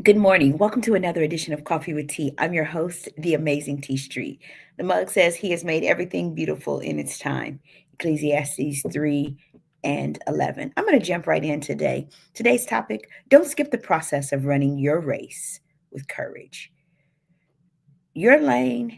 Good morning. Welcome to another edition of Coffee with Tea. I'm your host, the amazing Tea Street. The mug says he has made everything beautiful in its time. Ecclesiastes 3 and 11. I'm going to jump right in today. Today's topic: don't skip the process of running your race with courage. Your lane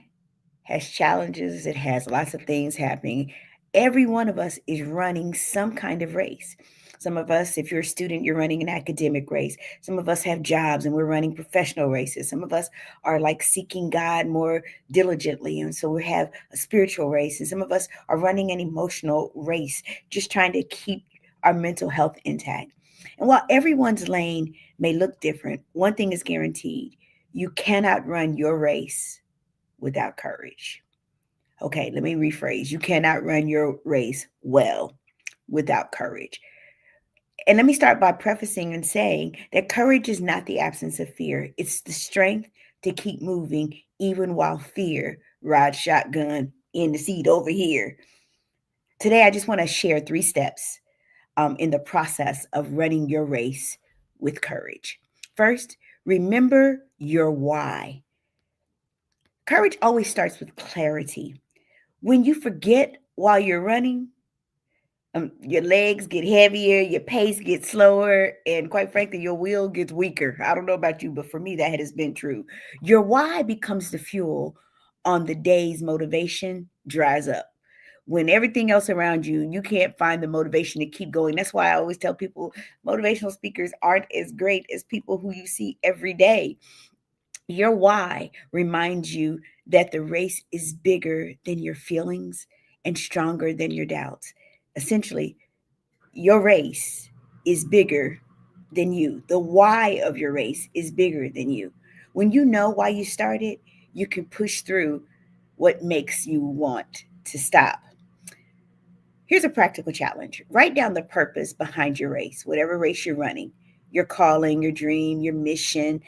has challenges, it has lots of things happening. Every one of us is running some kind of race. Some of us, if you're a student, you're running an academic race. Some of us have jobs and we're running professional races. Some of us are like seeking God more diligently. And so we have a spiritual race. And some of us are running an emotional race, just trying to keep our mental health intact. And while everyone's lane may look different, one thing is guaranteed: you cannot run your race without courage. Okay, let me rephrase. You cannot run your race well without courage. And let me start by prefacing and saying that courage is not the absence of fear, it's the strength to keep moving even while fear rides shotgun in the seat over here. Today, I just want to share 3 steps in the process of running your race with courage. First, remember your why. Courage always starts with clarity. When you forget while you're running, your legs get heavier, your pace gets slower, and quite frankly, your will gets weaker. I don't know about you, but for me, that has been true. Your why becomes the fuel on the day's motivation dries up. When everything else around you, you can't find the motivation to keep going. That's why I always tell people motivational speakers aren't as great as people who you see every day. Your why reminds you that the race is bigger than your feelings and stronger than your doubts. Essentially, your race is bigger than you. The why of your race is bigger than you. When you know why you started, you can push through what makes you want to stop. Here's a practical challenge: write down the purpose behind your race, whatever race you're running, your calling, your dream, your mission,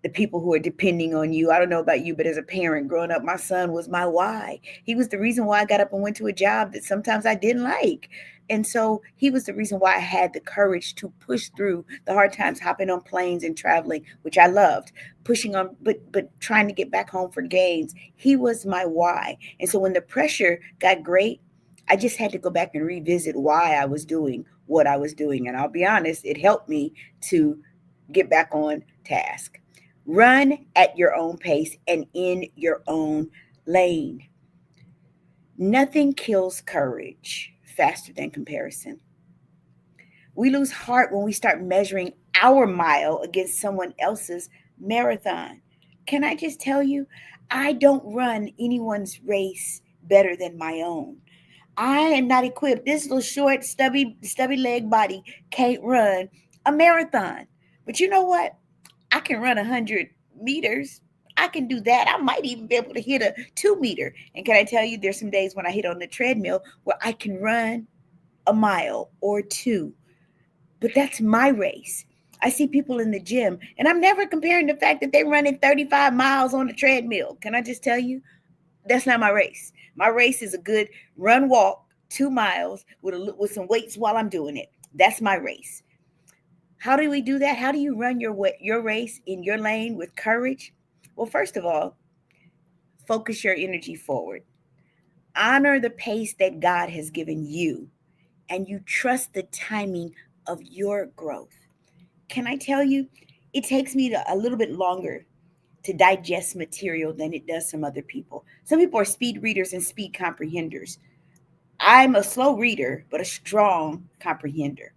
the people who are depending on you. I don't know about you, but as a parent growing up, my son was my why. He was the reason why I got up and went to a job that sometimes I didn't like. And so he was the reason why I had the courage to push through the hard times, hopping on planes and traveling, which I loved, pushing on, but trying to get back home for games. He was my why. And so when the pressure got great, I just had to go back and revisit why I was doing what I was doing. And I'll be honest, it helped me to get back on task. Run at your own pace and in your own lane. Nothing kills courage faster than comparison. We lose heart when we start measuring our mile against someone else's marathon. Can I just tell you, I don't run anyone's race better than my own. I am not equipped. This little short, stubby leg body can't run a marathon. But you know what? I can run 100 meters. I can do that. I might even be able to hit a 2 meter. And can I tell you, there's some days when I hit on the treadmill where I can run a mile or two. But that's my race. I see people in the gym, and I'm never comparing the fact that they're running 35 miles on the treadmill. Can I just tell you, that's not my race. My race is a good run, walk, 2 miles with some weights while I'm doing it. That's my race. How do we do that? How do you run your race in your lane with courage? Well, first of all, focus your energy forward. Honor the pace that God has given you, and you trust the timing of your growth. Can I tell you, it takes me a little bit longer to digest material than it does some other people. Some people are speed readers and speed comprehenders. I'm a slow reader, but a strong comprehender.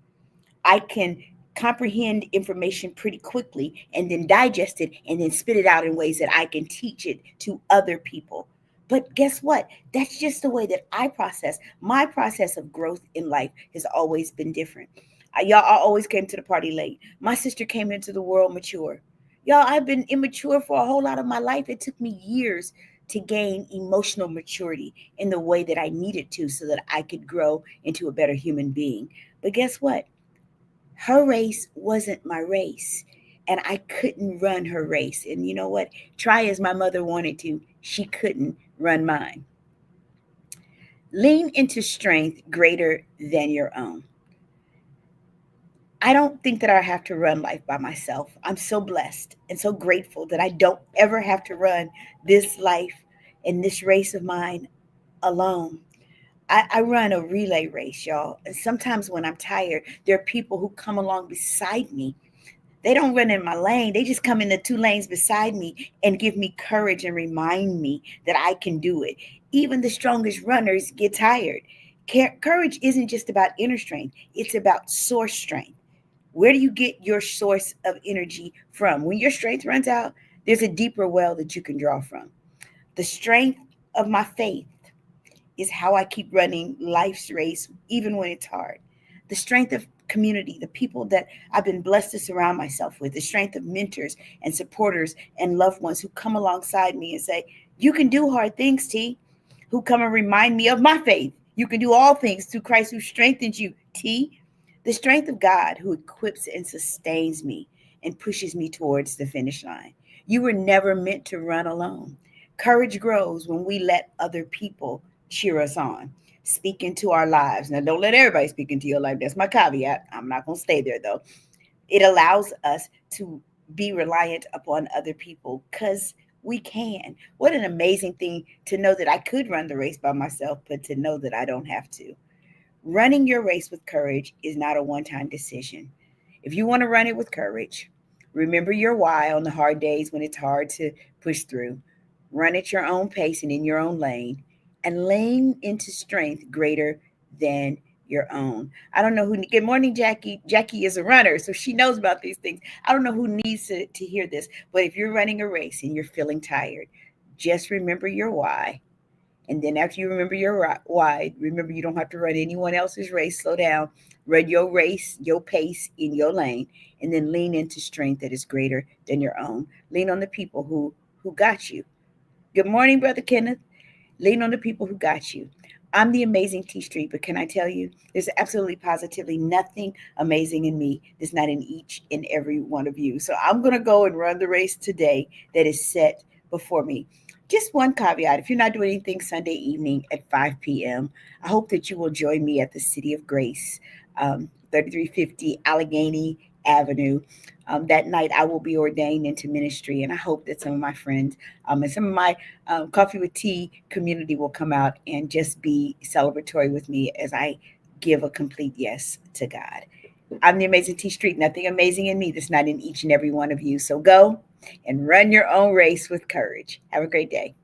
I can comprehend information pretty quickly and then digest it and then spit it out in ways that I can teach it to other people. But guess what? That's just the way that I process. My process of growth in life has always been different. Y'all, I always came to the party late. My sister came into the world mature. Y'all, I've been immature for a whole lot of my life. It took me years to gain emotional maturity in the way that I needed to so that I could grow into a better human being. But guess what? Her race wasn't my race, and I couldn't run her race. And you know what? Try as my mother wanted to, she couldn't run mine. Lean into strength greater than your own. I don't think that I have to run life by myself. I'm so blessed and so grateful that I don't ever have to run this life and this race of mine alone. I run a relay race, y'all. And sometimes when I'm tired, there are people who come along beside me. They don't run in my lane. They just come in the two lanes beside me and give me courage and remind me that I can do it. Even the strongest runners get tired. Courage isn't just about inner strength, it's about source strength. Where do you get your source of energy from? When your strength runs out, there's a deeper well that you can draw from. The strength of my faith is how I keep running life's race, even when it's hard. The strength of community, the people that I've been blessed to surround myself with, the strength of mentors and supporters and loved ones who come alongside me and say, "You can do hard things, T," who come and remind me of my faith. You can do all things through Christ who strengthens you, T. The strength of God who equips and sustains me and pushes me towards the finish line. You were never meant to run alone. Courage grows when we let other people cheer us on, speak into our lives. Now, don't let everybody speak into your life. That's my caveat. I'm not going to stay there, though. It allows us to be reliant upon other people because we can. What an amazing thing to know that I could run the race by myself, but to know that I don't have to. Running your race with courage is not a one time decision. If you want to run it with courage, remember your why on the hard days when it's hard to push through. Run at your own pace and in your own lane, and lean into strength greater than your own. I don't know who, good morning, Jackie. Jackie is a runner, so she knows about these things. I don't know who needs to hear this, but if you're running a race and you're feeling tired, just remember your why, and then after you remember your why, remember you don't have to run anyone else's race. Slow down, run your race, your pace in your lane, and then lean into strength that is greater than your own. Lean on the people who got you. Good morning, Brother Kenneth. Lean on the people who got you. I'm the amazing T Street, but can I tell you, there's absolutely positively nothing amazing in me that's not in each and every one of you. So I'm going to go and run the race today that is set before me. Just one caveat, if you're not doing anything Sunday evening at 5 p.m., I hope that you will join me at the City of Grace, 3350 Allegheny Avenue. That night, I will be ordained into ministry, and I hope that some of my friends and some of my Coffee with Tea community will come out and just be celebratory with me as I give a complete yes to God. I'm the amazing T Street. Nothing amazing in me that's not in each and every one of you. So go and run your own race with courage. Have a great day.